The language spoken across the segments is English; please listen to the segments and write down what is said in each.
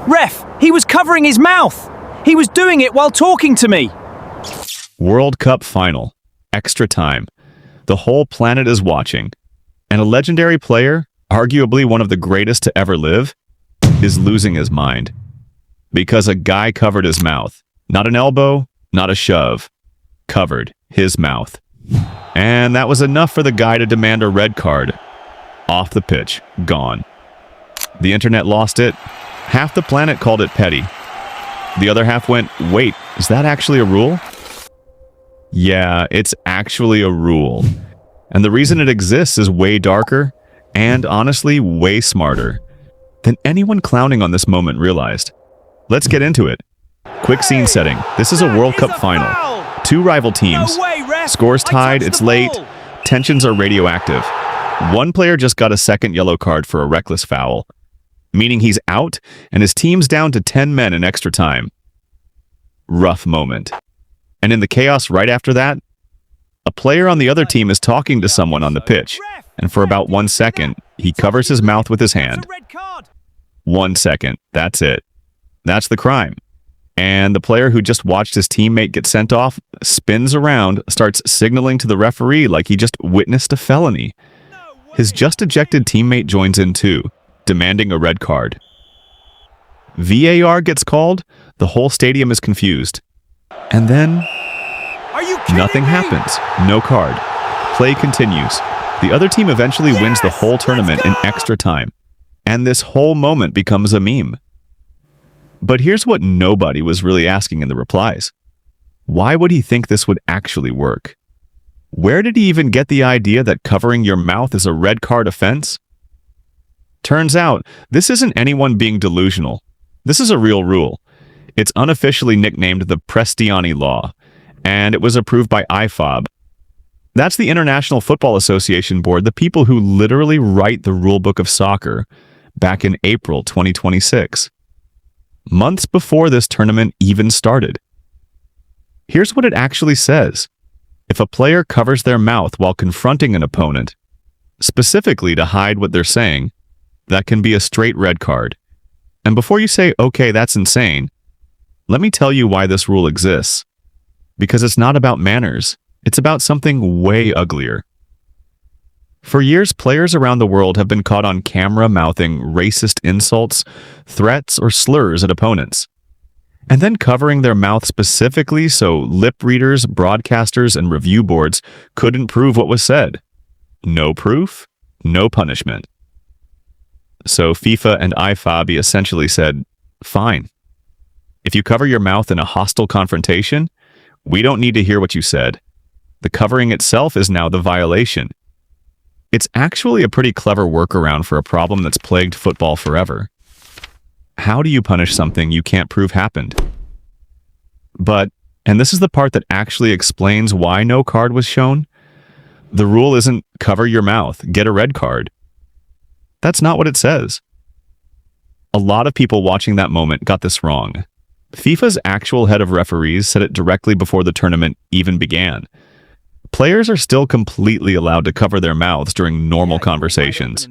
Ref, he was covering his mouth. He was doing it while talking to me. World Cup final. Extra time. The whole planet is watching. And a legendary player, arguably one of the greatest to ever live, is losing his mind. Because a guy covered his mouth. Not an elbow, not a shove. Covered his mouth. And that was enough for the guy to demand a red card. Off the pitch. Gone. The internet lost it. Half the planet called it petty. The other half went, wait, is that actually a rule? Yeah, it's actually a rule. And the reason it exists is way darker and, honestly, way smarter than anyone clowning on this moment realized. Let's get into it. Quick scene setting. This is a World Cup final. Two rival teams. Scores tied, it's late. Tensions are radioactive. One player just got a second yellow card for a reckless foul, meaning he's out and his team's down to 10 men in extra time. Rough moment. And in the chaos right after that, a player on the other team is talking to someone on the pitch, and for about 1 second, he covers his mouth with his hand. 1 second, that's it. That's the crime. And the player who just watched his teammate get sent off spins around, starts signaling to the referee like he just witnessed a felony. His just ejected teammate joins in too, demanding a red card. VAR gets called, the whole stadium is confused. And then, nothing happens. No card. Play continues. The other team eventually wins the whole tournament in extra time. And this whole moment becomes a meme. But here's what nobody was really asking in the replies. Why would he think this would actually work? Where did he even get the idea that covering your mouth is a red card offense? Turns out, this isn't anyone being delusional. This is a real rule. It's unofficially nicknamed the Prestianni Law, and it was approved by IFAB. That's the International Football Association Board, the people who literally write the rulebook of soccer, back in April 2026. Months before this tournament even started. Here's what it actually says. If a player covers their mouth while confronting an opponent, specifically to hide what they're saying, that can be a straight red card. And before you say, okay, that's insane, let me tell you why this rule exists. Because it's not about manners. It's about something way uglier. For years, players around the world have been caught on camera mouthing racist insults, threats, or slurs at opponents, and then covering their mouth specifically so lip readers, broadcasters, and review boards couldn't prove what was said. No proof, no punishment. So FIFA and IFAB essentially said, fine. If you cover your mouth in a hostile confrontation, we don't need to hear what you said. The covering itself is now the violation. It's actually a pretty clever workaround for a problem that's plagued football forever. How do you punish something you can't prove happened? But, and this is the part that actually explains why no card was shown, the rule isn't cover your mouth, get a red card. That's not what it says. A lot of people watching that moment got this wrong. FIFA's actual head of referees said it directly before the tournament even began. Players are still completely allowed to cover their mouths during normal conversations.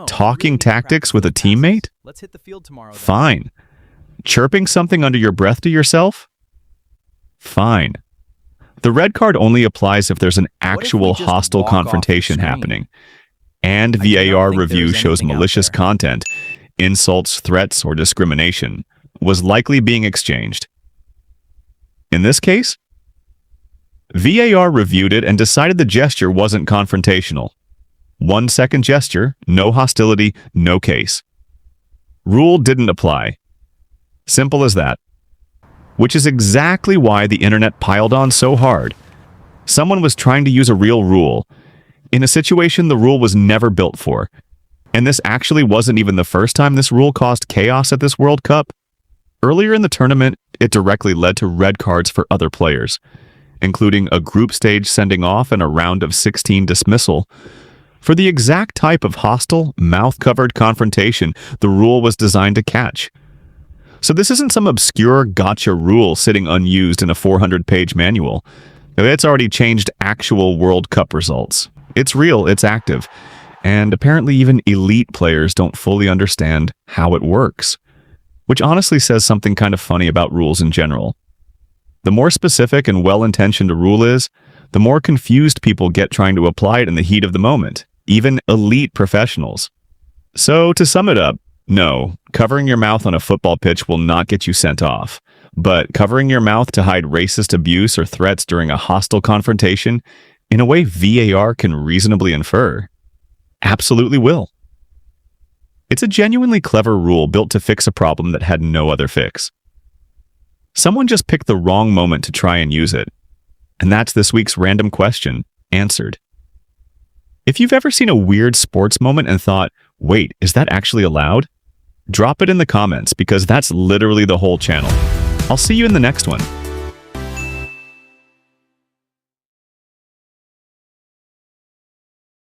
Talking tactics with a teammate? Fine. Chirping something under your breath to yourself? Fine. The red card only applies if there's an actual hostile confrontation happening, and VAR review shows malicious content, insults, threats, or discrimination was likely being exchanged. In this case, VAR reviewed it and decided the gesture wasn't confrontational. 1 second gesture, no hostility, no case. Rule didn't apply. Simple as that. Which is exactly why the internet piled on so hard. Someone was trying to use a real rule, in a situation the rule was never built for. And this actually wasn't even the first time this rule caused chaos at this World Cup. Earlier in the tournament, it directly led to red cards for other players, including a group stage sending off and a round of 16 dismissal. For the exact type of hostile, mouth-covered confrontation the rule was designed to catch. So this isn't some obscure gotcha rule sitting unused in a 400-page manual. It's already changed actual World Cup results. It's real, it's active, and apparently even elite players don't fully understand how it works. which honestly says something kind of funny about rules in general. The more specific and well-intentioned a rule is, the more confused people get trying to apply it in the heat of the moment, even elite professionals. So, to sum it up, no, covering your mouth on a football pitch will not get you sent off. But covering your mouth to hide racist abuse or threats during a hostile confrontation, in a way VAR can reasonably infer, absolutely will. It's a genuinely clever rule built to fix a problem that had no other fix. Someone just picked the wrong moment to try and use it. And that's this week's random question, answered. If you've ever seen a weird sports moment and thought, wait, is that actually allowed? Drop it in the comments because that's literally the whole channel. I'll see you in the next one.